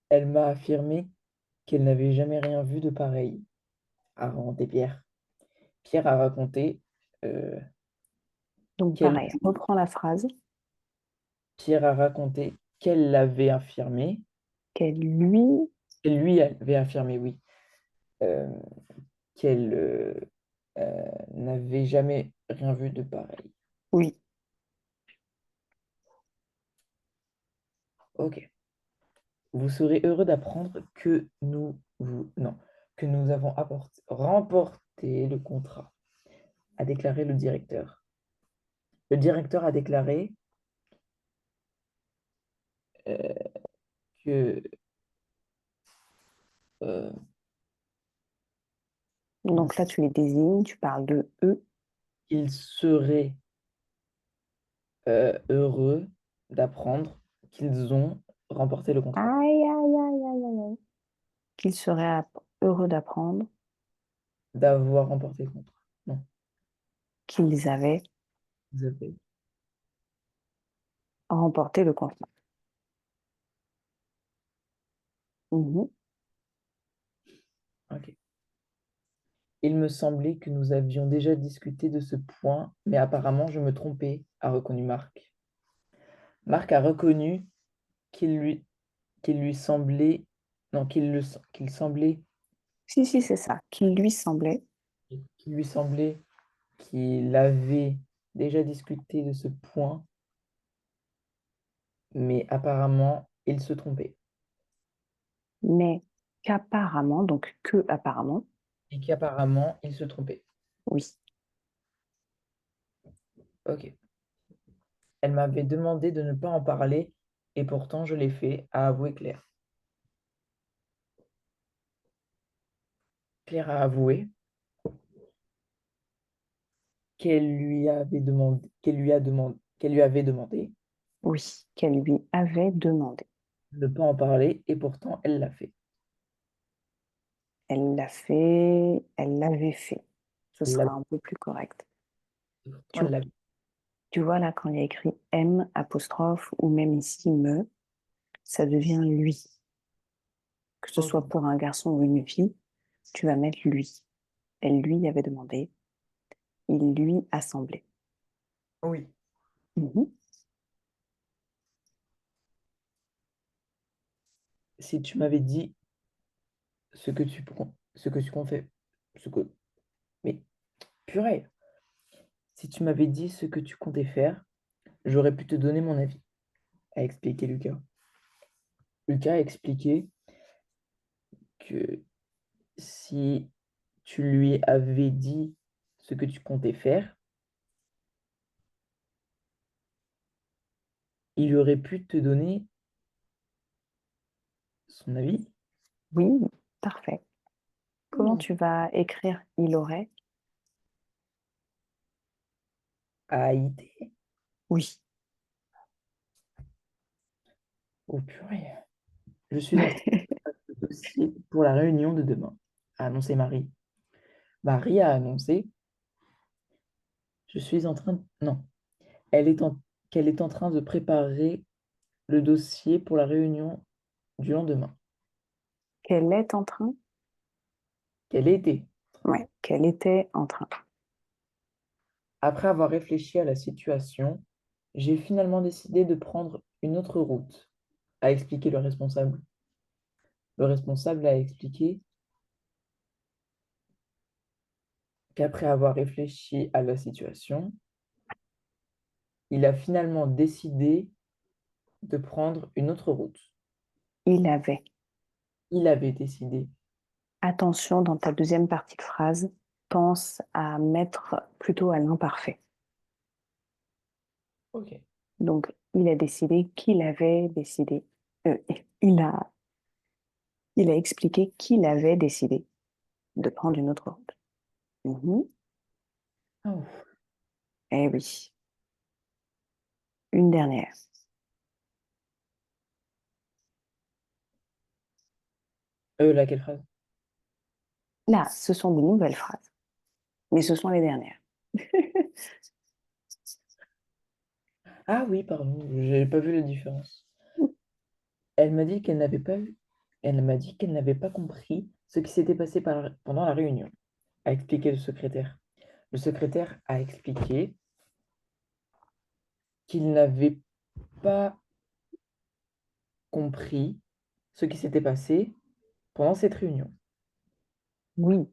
Elle m'a affirmé qu'elle n'avait jamais rien vu de pareil, a raconté Pierre. Pierre a raconté euh, Donc qu'elle pareil, reprends la phrase, Pierre a raconté qu'elle l'avait affirmé, qu'elle lui, qu'elle lui avait affirmé, oui, euh, qu'elle n'avait jamais rien vu de pareil. oui, Ok. Vous serez heureux d'apprendre que non, que nous avons remporté le contrat, a déclaré le directeur. Le directeur a déclaré euh, que euh, Donc là, tu les désignes, tu parles de eux. il serait heureux d'apprendre qu'ils ont remporté le contrat, Aïe, aïe, aïe, aïe, aïe, aïe. Qu'ils seraient heureux d'apprendre d'avoir remporté le contrat. Non, qu'ils avaient vous avez. remporté le contrat. Mhm. Ok. Il me semblait que nous avions déjà discuté de ce point, mais apparemment je me trompais, a reconnu Marc. Marc a reconnu qu'il lui semblait, non, qu'il semblait, Si, si, c'est ça. Qu'il lui semblait. qu'il lui semblait qu'il avait déjà discuté de ce point, mais apparemment il se trompait. Mais qu'apparemment, donc que apparemment, Et qu'apparemment il se trompait. oui, Ok. Elle m'avait demandé de ne pas en parler, et pourtant je l'ai fait, a avoué Claire. Claire a avoué qu'elle lui avait demandé oui, qu'elle lui avait demandé. de ne pas en parler, et pourtant elle l'a fait. Elle l'a fait, elle l'avait fait. Ce Elle l'a sera un peu plus correct. et pourtant Tu, elle l'a fait. tu vois là, quand il y a écrit M apostrophe ou même ici me, ça devient lui. Que ce Ok. soit pour un garçon ou une fille, tu vas mettre lui. Elle lui avait demandé, il lui a semblé. Oui. Mhm. Si tu m'avais dit ce que tu comptes faire, ce que, mais purée, si tu m'avais dit ce que tu comptais faire, j'aurais pu te donner mon avis, a expliqué Lucas. Lucas a expliqué que si tu lui avais dit ce que tu comptais faire, il aurait pu te donner son avis. Oui, parfait. Comment Ouh. tu vas écrire il aurait? AIT. Oui. Oh purée. Je suis en train de faire le dossier pour la réunion de demain, a annoncé Marie. Marie a annoncé, je suis en train... Non, elle est en... qu'elle est en train de préparer le dossier pour la réunion du lendemain. Qu'elle est en train? Qu'elle était. Ouais, qu'elle était en train. Après avoir réfléchi à la situation, j'ai finalement décidé de prendre une autre route, a expliqué le responsable. Le responsable a expliqué qu'après avoir réfléchi à la situation, il a finalement décidé de prendre une autre route. Il avait. Il avait décidé. Attention, dans ta deuxième partie de phrase, pense à mettre plutôt à l'imparfait. Ok. Donc, il a décidé qu'il avait décidé. euh, il a, il a expliqué qu'il avait décidé de prendre une autre route. Mhm. Ah, ouf. Eh oui. Une dernière. Laquelle phrase? Là, ce sont de nouvelles phrases, mais ce sont les dernières. Ah oui, pardon, j'ai pas vu la différence. Elle m'a dit qu'elle n'avait pas vu. Elle m'a dit qu'elle n'avait pas compris ce qui s'était passé pendant la réunion, a expliqué le secrétaire. Le secrétaire a expliqué qu'il n'avait pas compris ce qui s'était passé pendant cette réunion. Oui,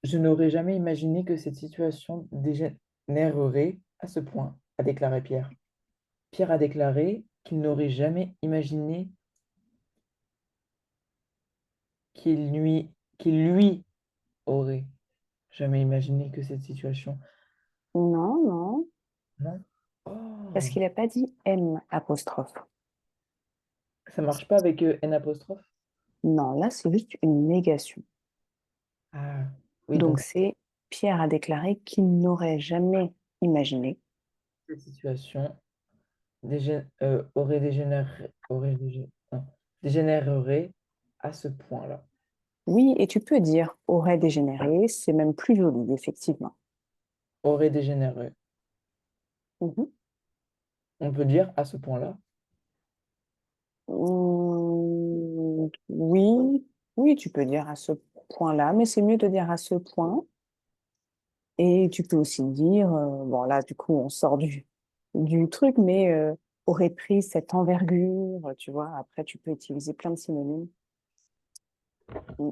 Je n'aurais jamais imaginé que cette situation dégénérerait à ce point, a déclaré Pierre. Pierre a déclaré qu'il n'aurait jamais imaginé qu'il lui aurait jamais imaginé que cette situation. Non, non, Non? parce Oh, qu'il n'a pas dit M apostrophe. ça marche pas avec N apostrophe? Non, là, c'est juste une négation. Ah, oui, Donc, donc c'est Pierre a déclaré qu'il n'aurait jamais imaginé. cette situation non, dégénérerait à ce point-là. Oui, et tu peux dire aurait dégénéré, c'est même plus joli, effectivement. Aurait dégénéré. Mhm. On peut dire à ce point-là. Oui, oui, tu peux dire à ce point-là, mais c'est mieux de dire à ce point. Et tu peux aussi dire, bon là, du coup, on sort du truc, mais aurait pris cette envergure, tu vois. Après, tu peux utiliser plein de synonymes. Mm.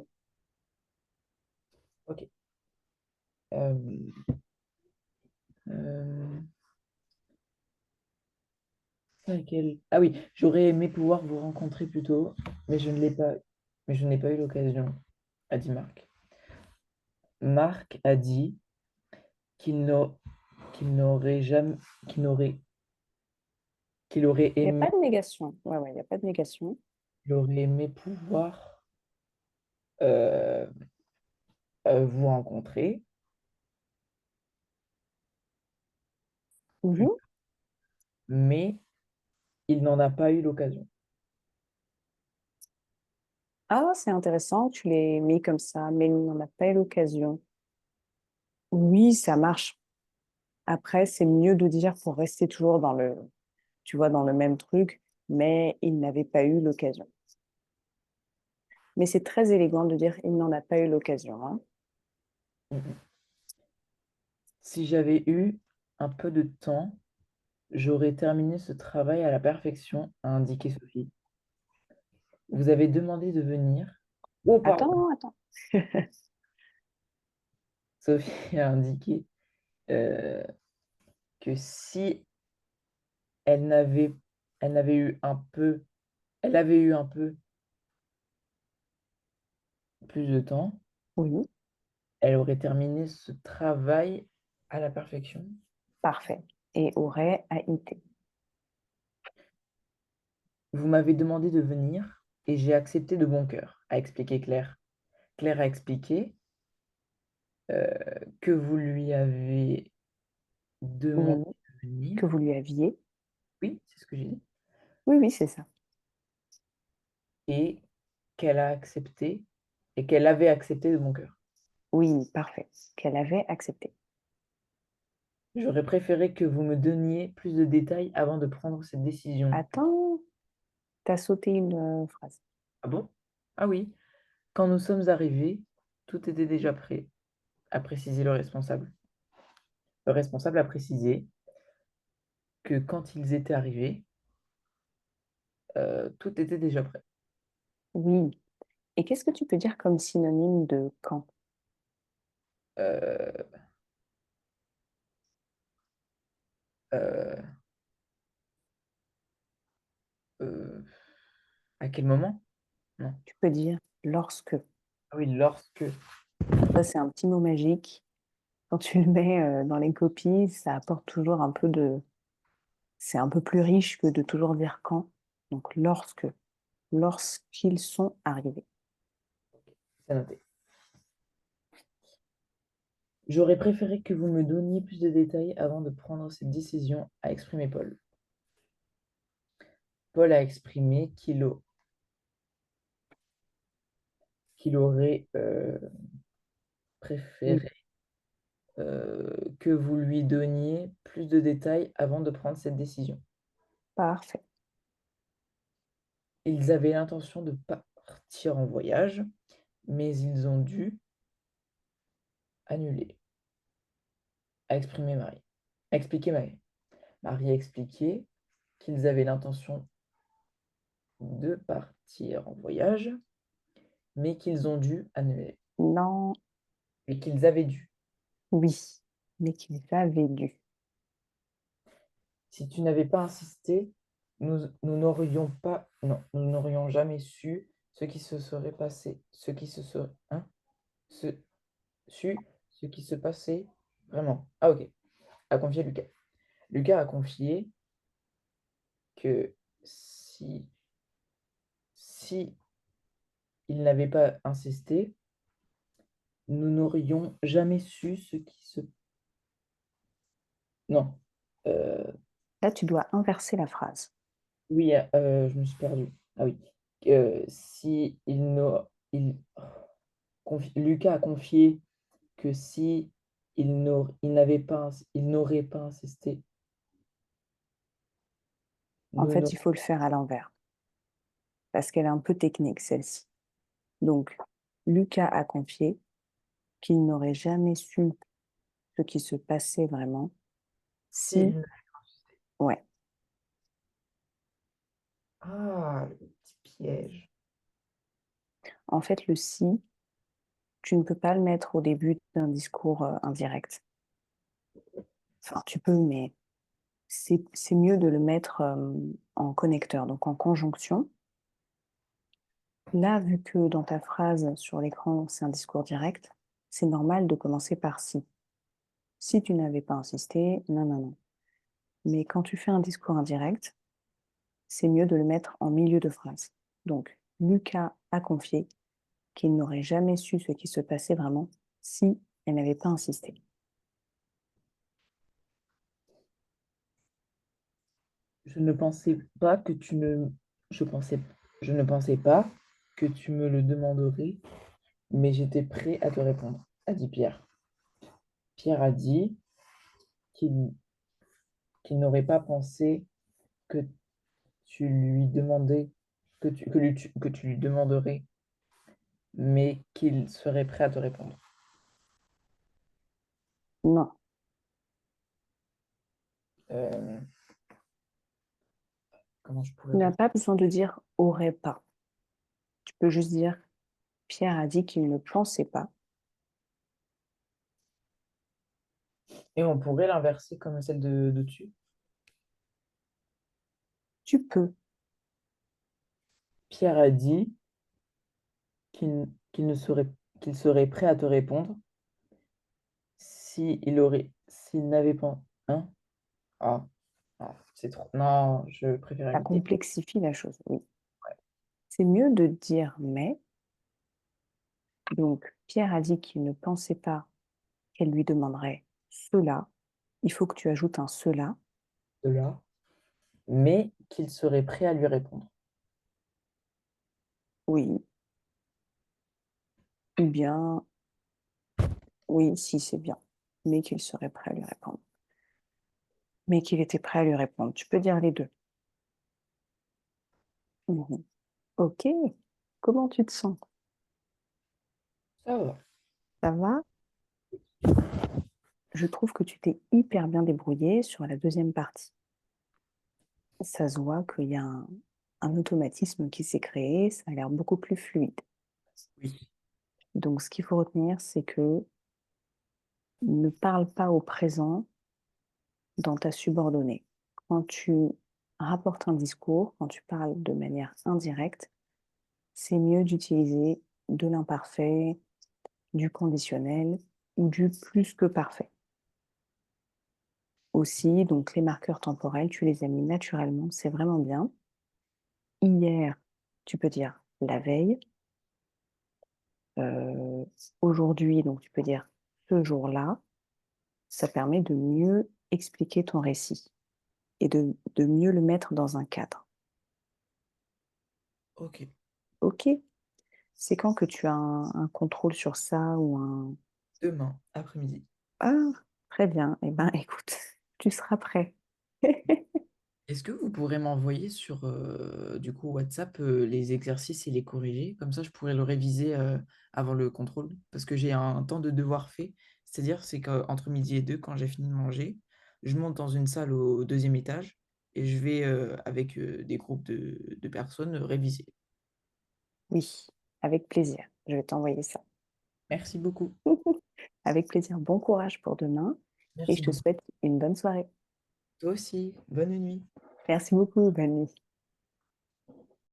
Ok. Euh, euh, Ah oui, j'aurais aimé pouvoir vous rencontrer plus tôt, mais je ne l'ai pas, mais je n'ai pas eu l'occasion, a dit Marc. Marc a dit qu'il n'a- qu'il n'aurait jamais, qu'il n'aurait, qu'il aurait Il n'y a aimé, pas de négation. Ouais, ouais, il n'y a pas de négation. il aurait aimé pouvoir euh, vous rencontrer plus Mhm. tôt, mais il n'en a pas eu l'occasion. Ah, c'est intéressant, tu l'as mis comme ça, mais il n'en a pas eu l'occasion. Oui, ça marche. Après, c'est mieux de dire pour rester toujours dans le, tu vois, dans le même truc, mais il n'avait pas eu l'occasion. Mais c'est très élégant de dire il n'en a pas eu l'occasion, hein. Si j'avais eu un peu de temps, j'aurais terminé ce travail à la perfection, a indiqué Sophie. Vous avez demandé de venir. Oh, pardon. Attends, attends. Sophie a indiqué euh, que si elle n'avait, elle n'avait eu un peu, elle avait eu un peu plus de temps, Oui, elle aurait terminé ce travail à la perfection. parfait. Et aurait a été. Vous m'avez demandé de venir et j'ai accepté de bon cœur, a expliqué Claire. Claire a expliqué euh, que vous lui avez demandé Oui, de venir. que vous lui aviez. Oui, c'est ce que j'ai dit. Oui, oui, c'est ça. Et qu'elle a accepté et qu'elle avait accepté de bon cœur. Oui, parfait. Qu'elle avait accepté. J'aurais préféré que vous me donniez plus de détails avant de prendre cette décision. Attends, t'as sauté une phrase. Ah bon? Ah oui. Quand nous sommes arrivés, tout était déjà prêt, a précisé le responsable. Le responsable a précisé que quand ils étaient arrivés, tout était déjà prêt. Oui. Et qu'est-ce que tu peux dire comme synonyme de quand? Euh, euh, euh, à quel moment? Non. Tu peux dire lorsque. Ah oui, lorsque. Ça, c'est un petit mot magique. Quand tu le mets dans les copies, ça apporte toujours un peu de... C'est un peu plus riche que de toujours dire quand. Donc, lorsque. Lorsqu'ils sont arrivés. C'est noté. J'aurais préféré que vous me donniez plus de détails avant de prendre cette décision, a exprimé Paul. Paul a exprimé qu'il aurait Oui, préféré que vous lui donniez plus de détails avant de prendre cette décision. parfait. Ils avaient l'intention de partir en voyage, mais ils ont dû annuler, a exprimé Marie. A expliqué Marie. Marie a expliqué qu'ils avaient l'intention de partir en voyage, mais qu'ils ont dû annuler. Non, Et qu'ils avaient dû. oui, mais qu'ils avaient dû. Si tu n'avais pas insisté, nous n'aurions pas, non, nous n'aurions jamais su ce qui se serait passé, ce qui se serait, hein, ce, ce qui se passait vraiment. Ah, ok. A confié Lucas. Lucas a confié que si il n'avait pas insisté, nous n'aurions jamais su ce qui se... Non. Euh, Là, tu dois inverser la phrase. oui, je me suis perdu. Ah oui. Si il n'a... il- Lucas a confié que si il n'aurait pas insisté, En nous fait, il n'aurions... faut le faire à l'envers parce qu'elle est un peu technique, celle-ci. Donc, Lucas a confié qu'il n'aurait jamais su ce qui se passait vraiment si, Si... ouais. Ah, le petit piège. En fait, le si, tu ne peux pas le mettre au début d'un discours indirect. Enfin, tu peux, mais c'est mieux de le mettre en connecteur, donc en conjonction. Là, vu que dans ta phrase sur l'écran, c'est un discours direct, c'est normal de commencer par si. Si tu n'avais pas insisté, non, non, non. Mais quand tu fais un discours indirect, c'est mieux de le mettre en milieu de phrase. Donc, Lucas a confié qu'il n'aurait jamais su ce qui se passait vraiment si elle n'avait pas insisté. Je ne pensais pas que tu ne... Je pensais... Je ne pensais pas que tu me le demanderais, mais j'étais prêt à te répondre, a dit Pierre. Pierre a dit qu'il n'aurait pas pensé que tu lui demandais, que tu lui demanderais, mais qu'il serait prêt à te répondre. Non, Euh, comment je tu pourrais n'as dire? pas besoin de dire aurait pas. Tu peux juste dire Pierre a dit qu'il ne pensait pas. Et on pourrait l'inverser comme celle de dessus. Tu peux. Pierre a dit qu'il ne serait, qu'il serait prêt à te répondre s'il n'avait pas, hein? Ah, ah, c'est trop. Non, je préfère Ça éviter. complexifie la chose, oui. C'est mieux de dire mais. Donc, Pierre a dit qu'il ne pensait pas qu'elle lui demanderait cela. Il faut que tu ajoutes un cela. De là, mais qu'il serait prêt à lui répondre. Oui. Ou bien, oui, si c'est bien. Mais qu'il serait prêt à lui répondre. Mais qu'il était prêt à lui répondre. Tu peux dire les deux. Mhm. Ok. Comment tu te sens? Ça va. Ça va? Je trouve que tu t'es hyper bien débrouillé sur la deuxième partie. Ça se voit qu'il y a un automatisme qui s'est créé. Ça a l'air beaucoup plus fluide. Oui. Donc, ce qu'il faut retenir, c'est que ne parle pas au présent dans ta subordonnée. Quand tu rapportes un discours, quand tu parles de manière indirecte, c'est mieux d'utiliser de l'imparfait, du conditionnel ou du plus que parfait. Aussi, donc les marqueurs temporels, tu les as mis naturellement, c'est vraiment bien. Hier, tu peux dire la veille. Euh, Aujourd'hui, donc tu peux dire ce jour-là. Ça permet de mieux expliquer ton récit et de mieux le mettre dans un cadre. Ok. Ok? C'est quand que tu as un contrôle sur ça ou un... Demain après-midi. Ah, très bien. Eh ben, écoute, tu seras prêt. Est-ce que vous pourrez m'envoyer sur du coup WhatsApp les exercices et les corriger? Comme ça, je pourrais le réviser avant le contrôle. Parce que j'ai un temps de devoir fait. C'est-à-dire, c'est qu'entre midi et deux, quand j'ai fini de manger, je monte dans une salle au deuxième étage et je vais avec des groupes de personnes réviser. Oui, avec plaisir. Je vais t'envoyer ça. Merci beaucoup. Avec plaisir. Bon courage pour demain et je Merci te beaucoup. souhaite une bonne soirée. Toi aussi. Bonne nuit. Merci beaucoup. Bonne nuit.